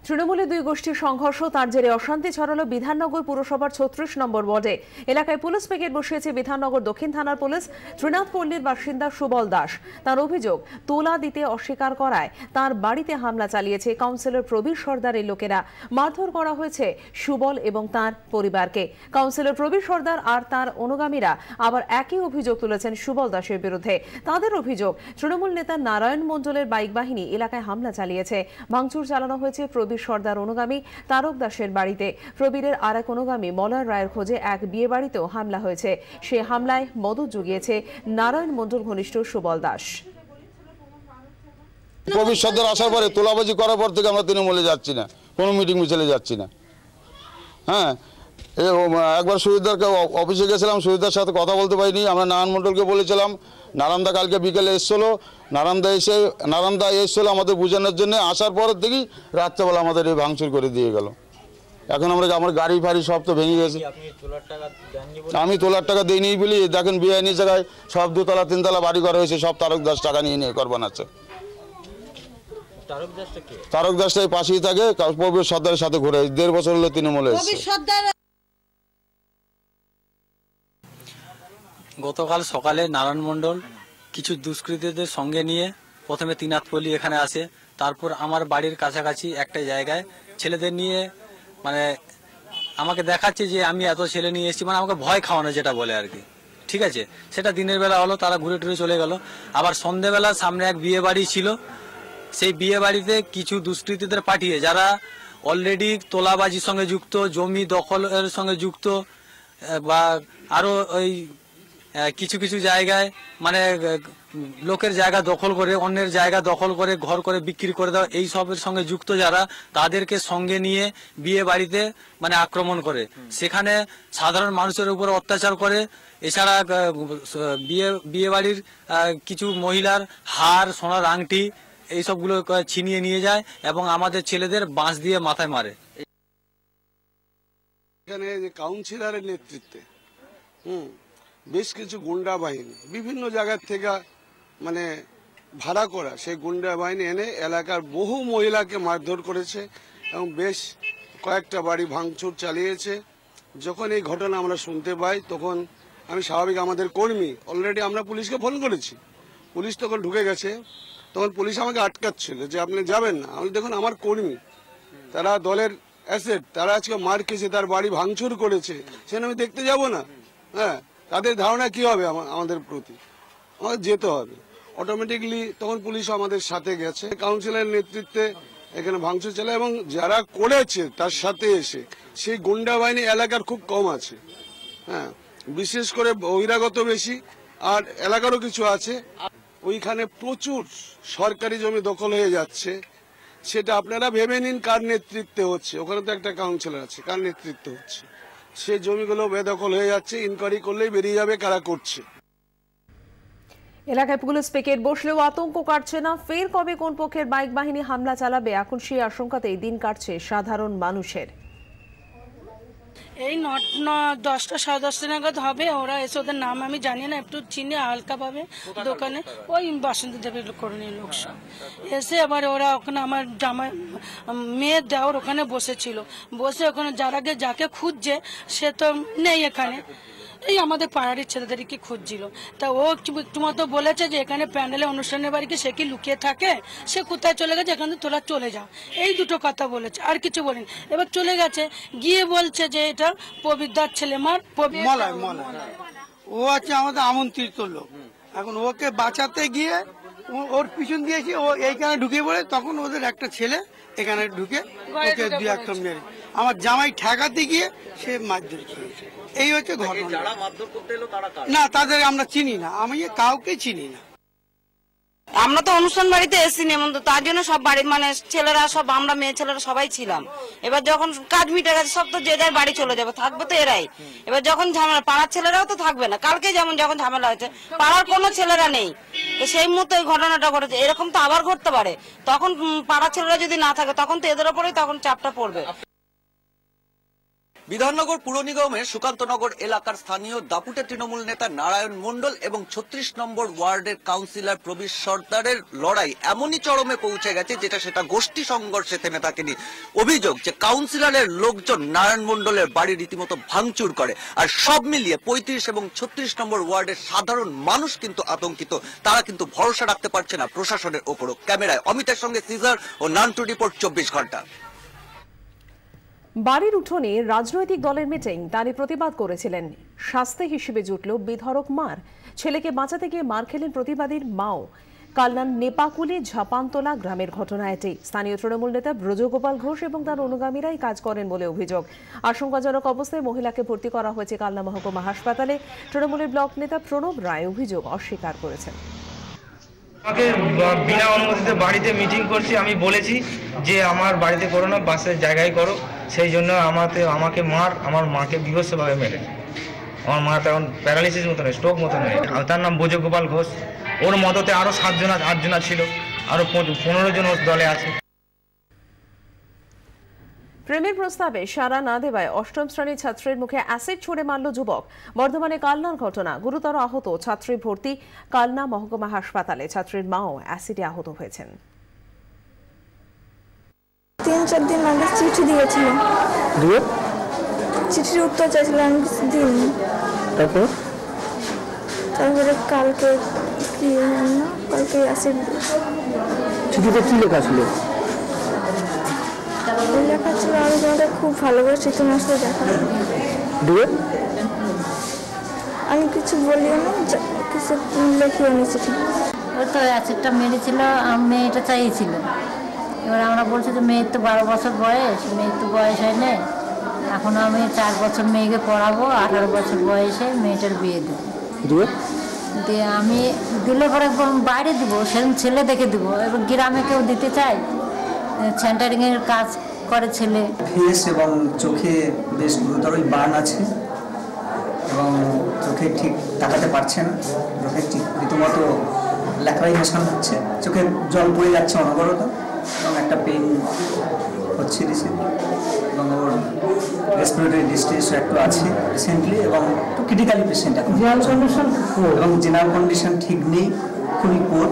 তৃণমূলে দুই গোষ্ঠীর সংঘর্ষ, তার জেরে অশান্তি ছড়ালো বিধাননগর পুরসভার ৩৬ নম্বর ওয়ার্ডে। এলাকায় পুলিশ পিকেট বসিয়েছে বিধাননগর দক্ষিণ থানার পুলিশ। ত্রিনাথপল্লীর বাসিন্দা সুবল দাস, তার অভিযোগ তোলা দিতে অস্বীকার করায় তার বাড়িতে হামলা চালিয়েছে কাউন্সিলর প্রবীর সর্দারের লোকেরা। মারধর করা হয়েছে সুবল এবং তার পরিবারকে। কাউন্সিলর প্রবীর সর্দার আর তার অনুগামীরা আবার একই অভিযোগ তুলেছেন সুবল দাসের বিরুদ্ধে। তাদের অভিযোগ, তৃণমূল নেতা নারায়ণ মণ্ডলের বাইক বাহিনী এলাকায় হামলা চালিয়েছে। ভাঙচুর চালানো হয়েছে প্রবীর সর্দার অনুগামী তারক দাসের বাড়িতে। প্রবীরের আর এক অনুগামী মলয় রায়ের খোঁজে এক বিয়ে বাড়িতেও হামলা হয়েছে। সে হামলায় মদত জুগিয়েছে নারায়ণ মণ্ডল ঘনিষ্ঠ সুবল দাস। প্রবীর সর্দার আসার পরে তোলাবাজি করার পর থেকে আমরা তৃণমূলে যাচ্ছি না, কোনো মিটিং মিছিলে যাচ্ছি না। হ্যাঁ, একবার শহীদদারকে অফিসে গেছিলাম, শহীদদার সাথে কথা বলতে পারিনি। আমরা নারায়ণ মণ্ডলকে বলেছিলাম, নারায়ণদা কালকে বিকেলে এসেছিলো, নারায়ণদা এসেছিলো আমাদের বোঝানোর জন্য। আসার পরের থেকেই রাত্রেবেলা আমাদের এই ভাঙচুর করে দিয়ে গেল। এখন আমার গাড়ি ফাড়ি সব তো ভেঙে গেছে। আমি তোলার টাকা দিইনি বলি দেখেন বেআইনি জায়গায় সব দোতলা তিনতলা বাড়ি করা হয়েছে, সব তারক দাস টাকা নিয়ে ঘর বানাচ্ছে। তারক দাসটা পাশেই থাকে, প্রবীর সর্দারের সাথে ঘুরে 1.5 বছর হলো তৃণমূলে এসেছে। গতকাল সকালে নারায়ণ মণ্ডল কিছু দুষ্কৃতীদের সঙ্গে নিয়ে প্রথমে ত্রিনাথপল্লী এখানে আসে, তারপর আমার বাড়ির কাছাকাছি একটা জায়গায় ছেলেদের নিয়ে আমাকে দেখাচ্ছে যে আমি এত ছেলে নিয়ে এসেছি, আমাকে ভয় খাওয়ানো যেটা বলে আর কি। ঠিক আছে, সেটা দিনের বেলা হলো, তারা ঘুরে টুরে চলে গেল। আবার সন্ধ্যেবেলা সামনে এক বিয়ে বাড়ি ছিল, সেই বিয়ে বাড়িতে কিছু দুষ্কৃতীদের পাঠিয়ে যারা অলরেডি তোলাবাজির সঙ্গে যুক্ত, জমি দখলের সঙ্গে যুক্ত, বা আরো ওই কিছু কিছু জায়গায় লোকের জায়গা দখল করে, অন্যের জায়গা দখল করে ঘর করে বিক্রি করে দেওয়া, এই সবের সঙ্গে যুক্ত যারা, তাদেরকে সঙ্গে নিয়ে বিয়ে বাড়িতে আক্রমণ করে, সেখানে সাধারণ মানুষের উপর অত্যাচার করে। এছাড়া বিয়ে বাড়ির কিছু মহিলার হার, সোনার আংটি এইসবগুলো ছিনিয়ে নিয়ে যায় এবং আমাদের ছেলেদের বাঁশ দিয়ে মাথায় মারে। এখানে যে কাউন্সিলরের নেতৃত্বে বেশ কিছু গুন্ডা বাহিনী বিভিন্ন জায়গার থেকে ভাড়া করা সেই গুন্ডা বাহিনী এনে এলাকার বহু মহিলাকে মারধর করেছে এবং বেশ কয়েকটা বাড়ি ভাঙচুর চালিয়েছে। যখন এই ঘটনা আমরা শুনতে পাই তখন আমি স্বাভাবিক, আমাদের কর্মী অলরেডি আমরা পুলিশকে ফোন করেছি, পুলিশ তখন ঢুকে গেছে। তখন পুলিশ আমাকে আটকাচ্ছিল যে আপনি যাবেন না। আমি দেখুন আমার কর্মী, তারা দলের অ্যাসেট, তারা আজকে মার খেয়েছে, তার বাড়ি ভাঙচুর করেছে, সেখানে আমি দেখতে যাব না? হ্যাঁ, তাদের ধারণা কি হবে আমাদের প্রতি? আমাদের যেতে হবে অটোমেটিকলি। তখন পুলিশ আমাদের সাথে গেছে, কাউন্সিলরের নেতৃত্বে এখানে ভাঙচুর চালায় এবং যারা করেছে তার সাথে এসে সেই গুন্ডা বাহিনী এলাকার খুব কম আছে। হ্যাঁ, বিশেষ করে বহিরাগত বেশি, আর এলাকারও কিছু আছে। ওইখানে প্রচুর সরকারি জমি দখল হয়ে যাচ্ছে, সেটা আপনারা ভেবে নিন কার নেতৃত্বে হচ্ছে। ওখানে তো একটা কাউন্সিলর আছে, কার নেতৃত্বে হচ্ছে? সেই জমিগুলো বেদখল হয়ে যাচ্ছে, ইনকোয়ারি করলেই বেরিয়ে যাবে কারা করছে। এলাকায় পুলিশ পিকেট বসলেও আতঙ্ক কাটছে না। ফের কবে কোন পক্ষের বাইক বাহিনী হামলা চালাবে, এখন সেই আশঙ্কাতেই দিন কাটছে সাধারণ মানুষের। এই 10টা 10:30 নাগাদ হবে। ওরা এসে, ওদের নাম আমি জানি না, একটু চিনি হালকা ভাবে, দোকানে ওই বাসন্তী দেবীর করণীয় লোক সব এসে, আবার ওরা ওখানে আমার মেয়ের দেওয়ার ওখানে বসেছিল, বসে ওখানে যাকে খুঁজছে সে তো নেই এখানে, এই আমাদের পাড়ার ছেলেদেরকে খুঁজছিল। তা ও তোমার তো বলেছে যে এখানে প্যান্ডেলে অনুষ্ঠানের বাড়ি কি সে কি লুকিয়ে থাকে, সে কোথায় চলে গেছে, এখানে তোরা চলে যাও, এই দুটো কথা বলেছে, আর কিছু বলেন। এবার চলে গেছে, গিয়ে বলছে যে এটা পবিত্রার ছেলে মার ও আছে আমাদের আমন্ত্রিত লোক। এখন ওকে বাঁচাতে গিয়ে ওর পিছন দিয়েছি, ও এইখানে ঢুকে পড়ে, তখন ওদের একটা ছেলে এখানে ঢুকে ওকে 2-1 মেরে আমার জামাই ঠেকাতে গিয়ে সে মারধর খেয়েছে। এই হচ্ছে ঘটনা। না, তাদের আমরা চিনি না, আমি কাউকে চিনি না। আমরা তো অনুষ্ঠান বাড়িতে এসেছি নেমন্তন্ন, তার জন্য সব বাড়ি ছেলেরা সব, আমরা মেয়ে ছেলেরা সবাই ছিলাম। এবার যখন কাজ মিটে গেছে সব তো যে যার বাড়ি চলে যাবে, থাকবে তো এরাই। এবার যখন ঝামেলা, পাড়ার ছেলেরাও তো থাকবে না। কালকে যখন ঝামেলা হয়েছে, পাড়ার কোনো ছেলেরা নেই, তো সেই মুহূর্তে ওই ঘটনাটা ঘটেছে। এরকম তো আবার ঘটতে পারে, তখন পাড়ার ছেলেরা যদি না থাকে তখন তো এদের ওপরেই তখন চাপটা পড়বে। বিধাননগর পুর নিগমের সুকান্তনগর এলাকার স্থানীয় দাপুটে তৃণমূল নেতা নারায়ণ মণ্ডল এবং 36 নম্বর ওয়ার্ডের কাউন্সিলর প্রবীর সর্দারের লড়াই এমনই চরমে পৌঁছে গেছে যেটা সেটা গোষ্ঠী সংঘর্ষে থেমে থাকেনি। অভিযোগ যে কাউন্সিলরের লোকজন নারায়ণ মণ্ডলের বাড়ি রীতিমতো ভাঙচুর করে, আর সব মিলিয়ে 35 এবং 36 নম্বর ওয়ার্ডের সাধারণ মানুষ কিন্তু আতঙ্কিত। তারা কিন্তু ভরসা রাখতে পারছে না প্রশাসনের ওপরও। ক্যামেরায় অমিতের সঙ্গে সিজার ও নান্টু রিপোর্ট 24 ঘন্টা। বাড়ির উঠোনে রাজনৈতিক দলের মিটিং, তারই প্রতিবাদ করেছিলেন। শাস্তি হিসেবে জুটল বিধরক মার। ছেলেকে বাঁচাতে গিয়ে মার খেলেন প্রতিবাদীর মাও। কালনার নেপাকুলি ঝাপানতলা গ্রামের ঘটনা এটি। স্থানীয় তৃণমূল নেতা ব্রজগোপাল ঘোষ এবং তার অনুগামীরাই কাজ করেন বলে অভিযোগ। আশঙ্কাজনক অবস্থায় মহিলাকে ভর্তি করা হয়েছে কালনা মহকুমা হাসপাতালে। তৃণমূলের ব্লক নেতা প্রণব রায় অভিযোগ অস্বীকার করেছেন। আমাকে বিনা অনুমতিতে বাড়িতে মিটিং করছি, আমি বলেছি যে আমার বাড়িতে করো না, বাসের জায়গায় করো। সেই জন্য আমাকে আমার মাকে বিভৎসভাবে মেরে। আমার মা তখন প্যারালিসিস মতন, স্ট্রোক মতন হয়ে। তার নাম ব্রজগোপাল ঘোষ। ওর মদতে আরো 8 ছিল, আরো 15 জন ওর দলে আছে। প্রেমের প্রস্তাবে সাড়া না দেওয়ায় 8ম শ্রেণীর ছাত্রের মুখে অ্যাসিড ছুড়ে মারল যুবক। বর্ধমানে কালনার ঘটনা। গুরুতর আহত ছাত্রী ভর্তি কালনা মহকুমা হাসপাতালে। ছাত্রীর মাও অ্যাসিডে আহত হয়েছেন। 3-4 দিন আগে চিঠি দিয়েছিল, চিঠির উত্তর চাইছিল, আমি কিছু দিইনি। তারপরে কালকে অ্যাসিড। চিঠিতে কি লেখা ছিল? লেখা ছিল আমি তোমাদের খুব ভালোবাসি, তোমার সাথে দেখা। আমি কিছু বলিও না, কিছু লেখিও নি চিঠি। ওই তো অ্যাসিডটা মেরেছিল, মেয়েটা চাইছিল। এবার আমরা বলছি যে মেয়ের তো 12 বছর বয়স, মেয়ের তো বয়স হয় না, এখন আমি 4 বছর মেয়েকে পড়াবো, 18 বছর বয়সে মেয়েটার বিয়ে দেবো। দিয়ে আমি দিলে পরে বাইরে দিব, সেরকম ছেলে দেখে দিব। এবার গ্রামে কেউ দিতে চায়, সেন্টারিংয়ের কাজ করে ছেলে। ফেস এবং চোখে বেশ গুরুতরই বার্ন আছে এবং চোখে ঠিক তাকাতে পারছে না, চোখে ঠিক রীতিমতো ল্যাক্রাইমেশন হচ্ছে, চোখে জল পড়ে যাচ্ছে অনবরত এবং একটা পেইন হচ্ছে রিসেন্টলি, এবং ওর রেসপিরেটরি ডিস্ট্রেস একটু আছে রিসেন্টলি এবং একটু ক্রিটিক্যালি পেশেন্ট এখন। এবং জেনারেল কন্ডিশন ঠিক নেই, খুবই পোর।